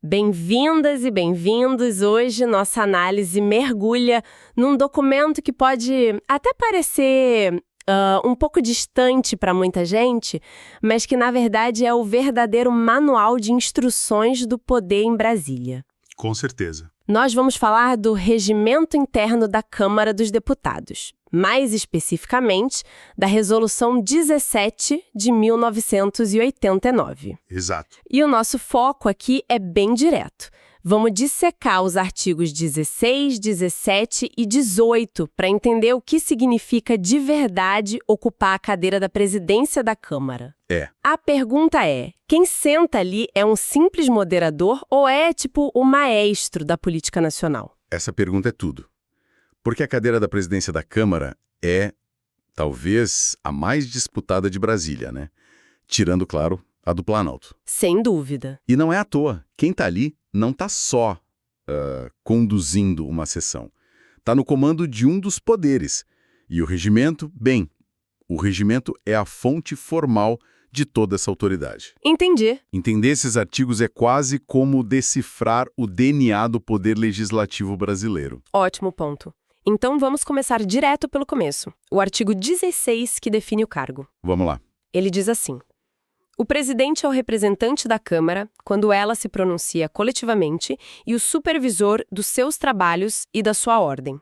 Bem-vindas e bem-vindos! Hoje nossa análise mergulha num documento que pode até parecer um pouco distante para muita gente, mas que na verdade é o verdadeiro manual de instruções do poder em Brasília. Com certeza. Nós vamos falar do Regimento Interno da Câmara dos Deputados, mais especificamente da Resolução 17 de 1989. Exato. E o nosso foco aqui é bem direto. Vamos dissecar os artigos 16, 17 e 18 para entender o que significa de verdade ocupar a cadeira da presidência da Câmara. A pergunta é, quem senta ali é um simples moderador ou é tipo o maestro da política nacional? Essa pergunta é tudo. Porque a cadeira da presidência da Câmara é, talvez, a mais disputada de Brasília, né? Tirando, claro, a do Planalto. Sem dúvida. E não é à toa. Quem está ali não está só conduzindo uma sessão. Está no comando de um dos poderes. E o regimento, bem, o regimento é a fonte formal de toda essa autoridade. Entendi. Entender esses artigos é quase como decifrar o DNA do poder legislativo brasileiro. Ótimo ponto. Então vamos começar direto pelo começo. O artigo 16 que define o cargo. Vamos lá. Ele diz assim: o presidente é o representante da Câmara quando ela se pronuncia coletivamente e o supervisor dos seus trabalhos e da sua ordem.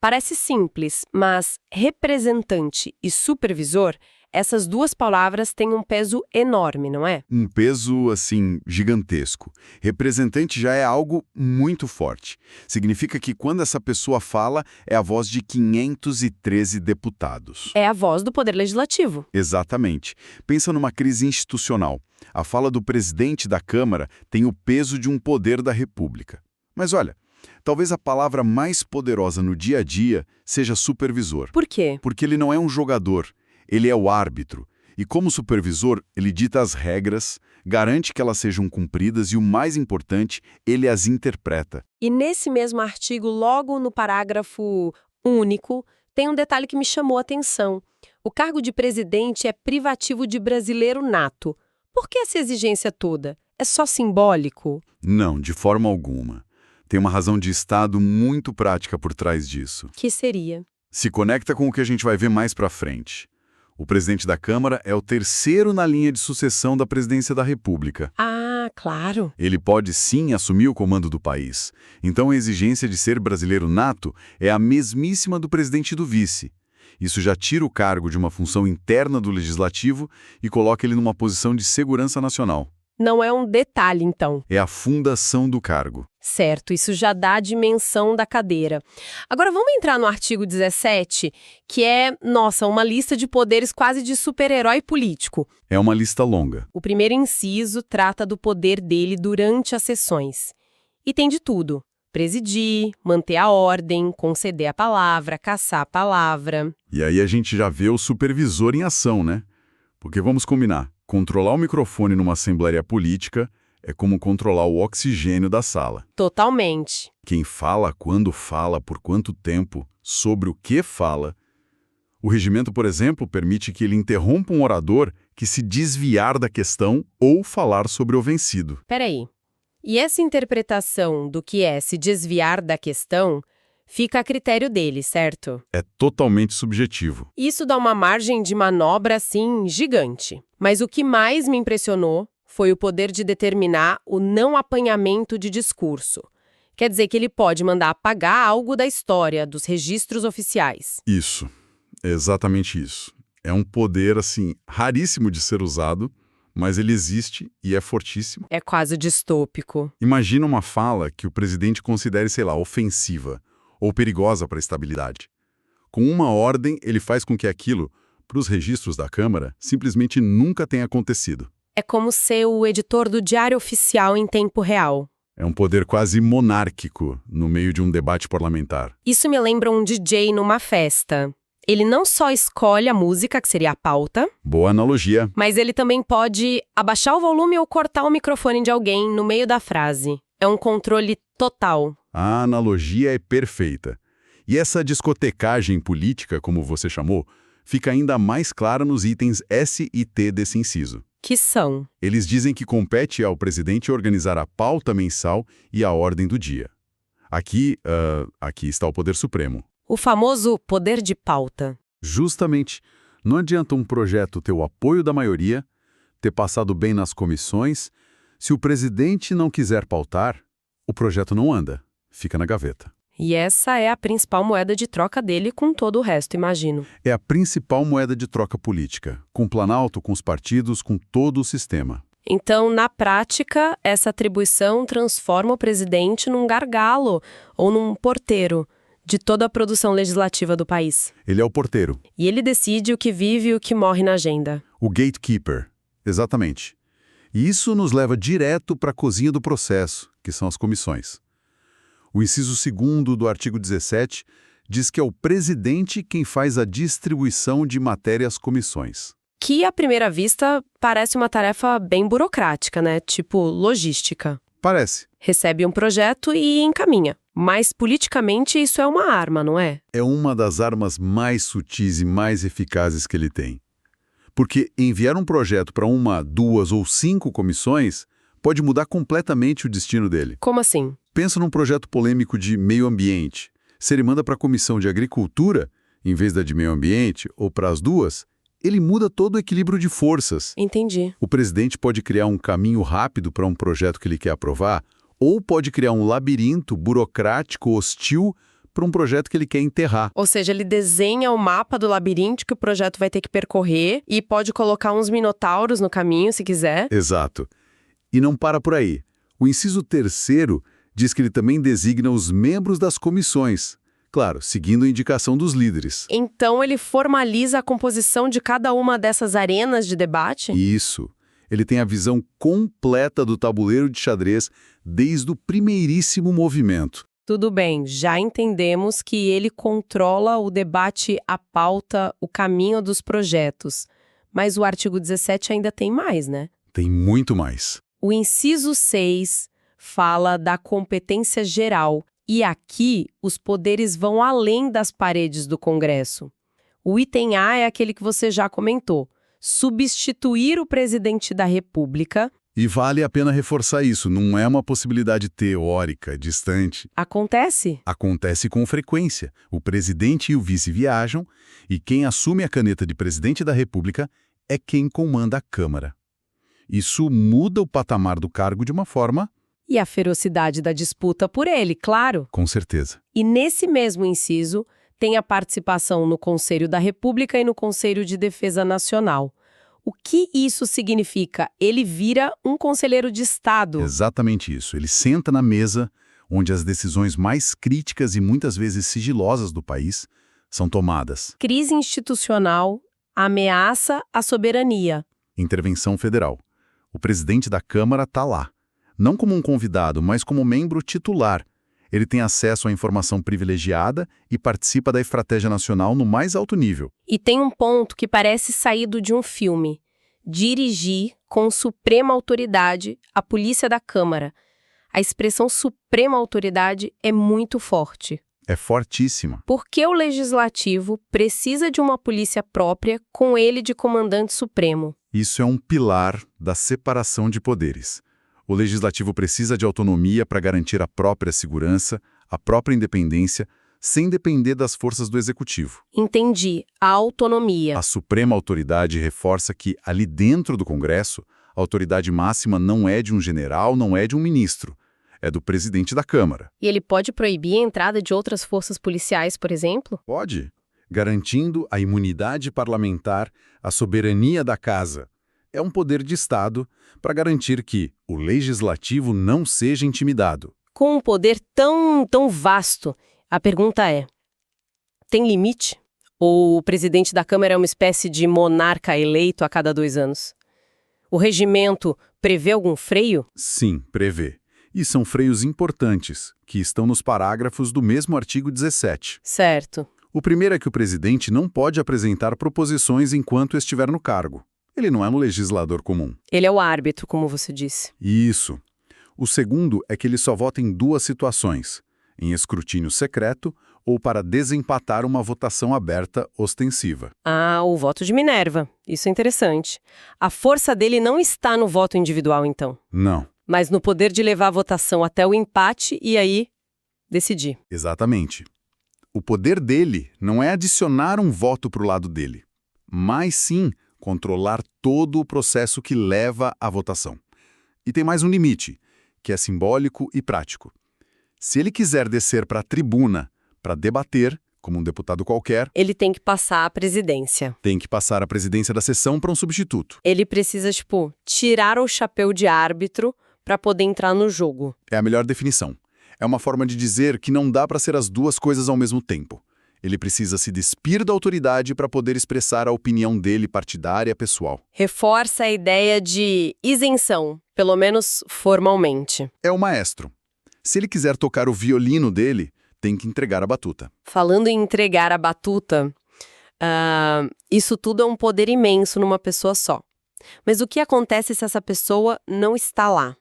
Parece simples, mas representante e supervisor, essas duas palavras têm um peso enorme, não é? Um peso, assim, gigantesco. Representante já é algo muito forte. Significa que quando essa pessoa fala, é a voz de 513 deputados. É a voz do Poder Legislativo. Exatamente. Pensa numa crise institucional. A fala do presidente da Câmara tem o peso de um poder da República. Mas olha, talvez a palavra mais poderosa no dia a dia seja supervisor. Por quê? Porque ele não é um jogador. Ele é o árbitro, e como supervisor, ele dita as regras, garante que elas sejam cumpridas e, o mais importante, ele as interpreta. E nesse mesmo artigo, logo no parágrafo único, tem um detalhe que me chamou a atenção. O cargo de presidente é privativo de brasileiro nato. Por que essa exigência toda? É só simbólico? Não, de forma alguma. Tem uma razão de Estado muito prática por trás disso. Que seria? Se conecta com o que a gente vai ver mais pra frente. O presidente da Câmara é o terceiro na linha de sucessão da presidência da República. Ah, claro. Ele pode sim assumir o comando do país. Então a exigência de ser brasileiro nato é a mesmíssima do presidente e do vice. Isso já tira o cargo de uma função interna do legislativo e coloca ele numa posição de segurança nacional. Não é um detalhe, então. É a fundação do cargo. Certo, isso já dá a dimensão da cadeira. Agora vamos entrar no artigo 17, que é, nossa, uma lista de poderes quase de super-herói político. É uma lista longa. O primeiro inciso trata do poder dele durante as sessões. E tem de tudo: presidir, manter a ordem, conceder a palavra, cassar a palavra. E aí a gente já vê o supervisor em ação, né? Porque vamos combinar, controlar o microfone numa assembleia política é como controlar o oxigênio da sala. Totalmente. Quem fala, quando fala, por quanto tempo, sobre o que fala. O regimento, por exemplo, permite que ele interrompa um orador que se desviar da questão ou falar sobre o vencido. Peraí. E essa interpretação do que é se desviar da questão fica a critério dele, certo? É totalmente subjetivo. Isso dá uma margem de manobra, assim, gigante. Mas o que mais me impressionou foi o poder de determinar o não apanhamento de discurso. Quer dizer que ele pode mandar apagar algo da história, dos registros oficiais. Isso, exatamente isso. É um poder, assim, raríssimo de ser usado, mas ele existe e é fortíssimo. É quase distópico. Imagina uma fala que o presidente considere, sei lá, ofensiva ou perigosa para a estabilidade. Com uma ordem, ele faz com que aquilo, para os registros da Câmara, simplesmente nunca tenha acontecido. É como ser o editor do Diário Oficial em tempo real. É um poder quase monárquico no meio de um debate parlamentar. Isso me lembra um DJ numa festa. Ele não só escolhe a música, que seria a pauta, Boa analogia. mas ele também pode abaixar o volume ou cortar o microfone de alguém no meio da frase. É um controle total. A analogia é perfeita. E essa discotecagem política, como você chamou, fica ainda mais clara nos itens S e T desse inciso. Que são? Eles dizem que compete ao presidente organizar a pauta mensal e a ordem do dia. Aqui está o poder supremo. O famoso poder de pauta. Justamente, não adianta um projeto ter o apoio da maioria, ter passado bem nas comissões, se o presidente não quiser pautar, o projeto não anda, fica na gaveta. E essa é a principal moeda de troca dele com todo o resto, imagino. É a principal moeda de troca política, com o Planalto, com os partidos, com todo o sistema. Então, na prática, essa atribuição transforma o presidente num gargalo ou num porteiro de toda a produção legislativa do país. Ele é o porteiro. E ele decide o que vive e o que morre na agenda. O gatekeeper, exatamente. E isso nos leva direto para a cozinha do processo, que são as comissões. O inciso 2º do artigo 17 diz que é o presidente quem faz a distribuição de matéria às comissões. Que, à primeira vista, parece uma tarefa bem burocrática, né? Tipo logística. Parece. Recebe um projeto e encaminha. Mas, politicamente, isso é uma arma, não é? É uma das armas mais sutis e mais eficazes que ele tem. Porque enviar um projeto para 1, 2 ou 5 comissões pode mudar completamente o destino dele. Como assim? Pensa num projeto polêmico de meio ambiente. Se ele manda para a Comissão de Agricultura, em vez da de meio ambiente, ou para as duas, ele muda todo o equilíbrio de forças. Entendi. O presidente pode criar um caminho rápido para um projeto que ele quer aprovar, ou pode criar um labirinto burocrático hostil para um projeto que ele quer enterrar. Ou seja, ele desenha o mapa do labirinto que o projeto vai ter que percorrer e pode colocar uns minotauros no caminho, se quiser. Exato. E não para por aí. O inciso 3º diz que ele também designa os membros das comissões. Claro, seguindo a indicação dos líderes. Então ele formaliza a composição de cada uma dessas arenas de debate? Isso. Ele tem a visão completa do tabuleiro de xadrez desde o primeiríssimo movimento. Tudo bem, já entendemos que ele controla o debate, a pauta, o caminho dos projetos. Mas o artigo 17 ainda tem mais, né? Tem muito mais. O inciso 6 fala da competência geral. E aqui, os poderes vão além das paredes do Congresso. O item A é aquele que você já comentou. Substituir o presidente da República. E vale a pena reforçar isso, não é uma possibilidade teórica, distante. Acontece? Acontece com frequência. O presidente e o vice viajam, e quem assume a caneta de presidente da República é quem comanda a Câmara. Isso muda o patamar do cargo de uma forma... E a ferocidade da disputa por ele, claro. Com certeza. E nesse mesmo inciso, tem a participação no Conselho da República e no Conselho de Defesa Nacional. O que isso significa? Ele vira um conselheiro de Estado. Exatamente isso. Ele senta na mesa onde as decisões mais críticas e muitas vezes sigilosas do país são tomadas. Crise institucional, ameaça à soberania. Intervenção federal. O presidente da Câmara está lá. Não como um convidado, mas como membro titular. Ele tem acesso à informação privilegiada e participa da estratégia nacional no mais alto nível. E tem um ponto que parece saído de um filme. Dirigir com suprema autoridade a polícia da Câmara. A expressão suprema autoridade é muito forte. É fortíssima. Porque o legislativo precisa de uma polícia própria com ele de comandante supremo. Isso é um pilar da separação de poderes. O legislativo precisa de autonomia para garantir a própria segurança, a própria independência, sem depender das forças do executivo. Entendi. A autonomia. A suprema autoridade reforça que, ali dentro do Congresso, a autoridade máxima não é de um general, não é de um ministro. É do presidente da Câmara. E ele pode proibir a entrada de outras forças policiais, por exemplo? Pode, garantindo a imunidade parlamentar, a soberania da Casa. É um poder de Estado para garantir que o legislativo não seja intimidado. Com um poder tão vasto, a pergunta é: tem limite? Ou o presidente da Câmara é uma espécie de monarca eleito a cada 2 anos? O regimento prevê algum freio? Sim, prevê. E são freios importantes, que estão nos parágrafos do mesmo artigo 17. Certo. O primeiro é que o presidente não pode apresentar proposições enquanto estiver no cargo. Ele não é um legislador comum. Ele é o árbitro, como você disse. Isso. O segundo é que ele só vota em 2 situações. em escrutínio secreto ou para desempatar uma votação aberta ostensiva. Ah, o voto de Minerva. Isso é interessante. A força dele não está no voto individual, então, Não, mas no poder de levar a votação até o empate e aí decidir. exatamente. O poder dele não é adicionar um voto para o lado dele, mas sim controlar todo o processo que leva à votação. E tem mais um limite, que é simbólico e prático. Se ele quiser descer para a tribuna para debater, como um deputado qualquer, Ele tem que passar a presidência. tem que passar a presidência da sessão para um substituto. Ele precisa, tirar o chapéu de árbitro para poder entrar no jogo. É a melhor definição. É uma forma de dizer que não dá para ser as duas coisas ao mesmo tempo. Ele precisa se despir da autoridade para poder expressar a opinião dele partidária pessoal. Reforça a ideia de isenção, pelo menos formalmente. É o maestro. Se ele quiser tocar o violino dele, tem que entregar a batuta. Falando em entregar a batuta, isso tudo é um poder imenso numa pessoa só. Mas o que acontece se essa pessoa não está lá?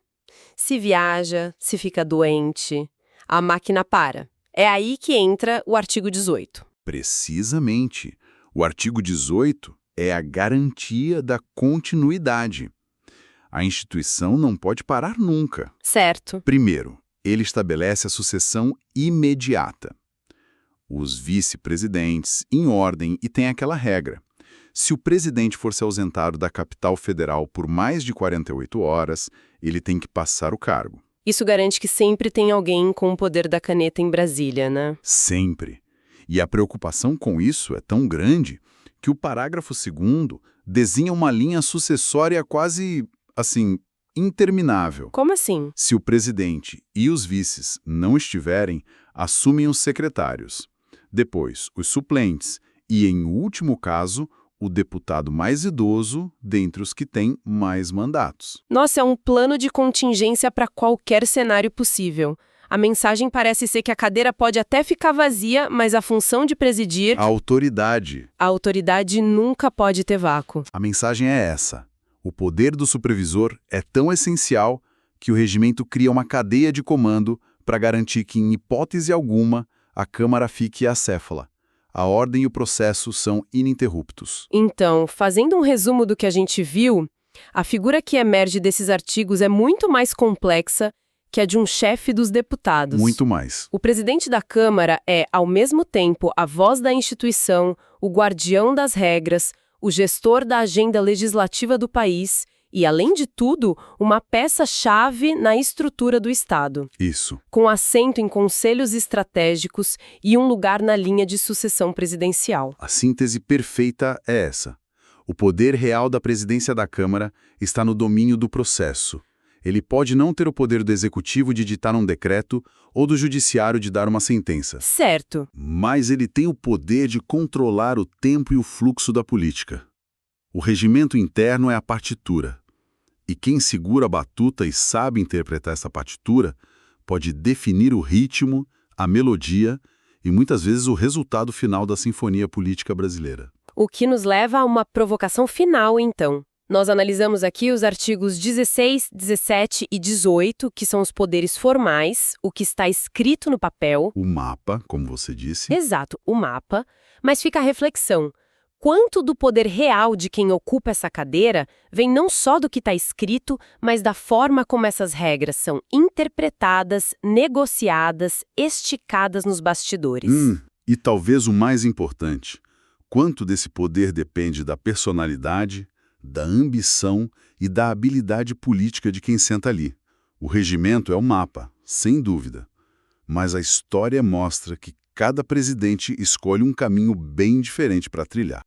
Se viaja, se fica doente, a máquina para. É aí que entra o artigo 18. Precisamente. O artigo 18 é a garantia da continuidade. A instituição não pode parar nunca. Certo. Primeiro, ele estabelece a sucessão imediata. Os vice-presidentes, em ordem, e tem aquela regra. Se o presidente for se ausentar da capital federal por mais de 48 horas, ele tem que passar o cargo. Isso garante que sempre tem alguém com o poder da caneta em Brasília, né? Sempre. E a preocupação com isso é tão grande que o parágrafo 2º desenha uma linha sucessória quase, interminável. Como assim? Se o presidente e os vices não estiverem, assumem os secretários. Depois, os suplentes e, em último caso, o deputado mais idoso dentre os que têm mais mandatos. Nossa, é um plano de contingência para qualquer cenário possível. A mensagem parece ser que a cadeira pode até ficar vazia, mas a função de presidir... A autoridade. A autoridade nunca pode ter vácuo. A mensagem é essa. O poder do supervisor é tão essencial que o regimento cria uma cadeia de comando para garantir que, em hipótese alguma, a Câmara fique acéfala. A ordem e o processo são ininterruptos. Então, fazendo um resumo do que a gente viu, a figura que emerge desses artigos é muito mais complexa que a de um chefe dos deputados. Muito mais. O presidente da Câmara é, ao mesmo tempo, a voz da instituição, o guardião das regras, o gestor da agenda legislativa do país e, além de tudo, uma peça-chave na estrutura do Estado. Isso. Com assento em conselhos estratégicos e um lugar na linha de sucessão presidencial. A síntese perfeita é essa. O poder real da presidência da Câmara está no domínio do processo. Ele pode não ter o poder do executivo de ditar um decreto ou do judiciário de dar uma sentença. Certo. Mas ele tem o poder de controlar o tempo e o fluxo da política. O regimento interno é a partitura. E quem segura a batuta e sabe interpretar essa partitura pode definir o ritmo, a melodia e muitas vezes o resultado final da sinfonia política brasileira. O que nos leva a uma provocação final, então. Nós analisamos aqui os artigos 16, 17 e 18, que são os poderes formais, o que está escrito no papel. O mapa, como você disse. Exato, o mapa. Mas fica a reflexão. Quanto do poder real de quem ocupa essa cadeira vem não só do que está escrito, mas da forma como essas regras são interpretadas, negociadas, esticadas nos bastidores. E talvez o mais importante, quanto desse poder depende da personalidade, da ambição e da habilidade política de quem senta ali. O regimento é o mapa, sem dúvida. Mas a história mostra que cada presidente escolhe um caminho bem diferente para trilhar.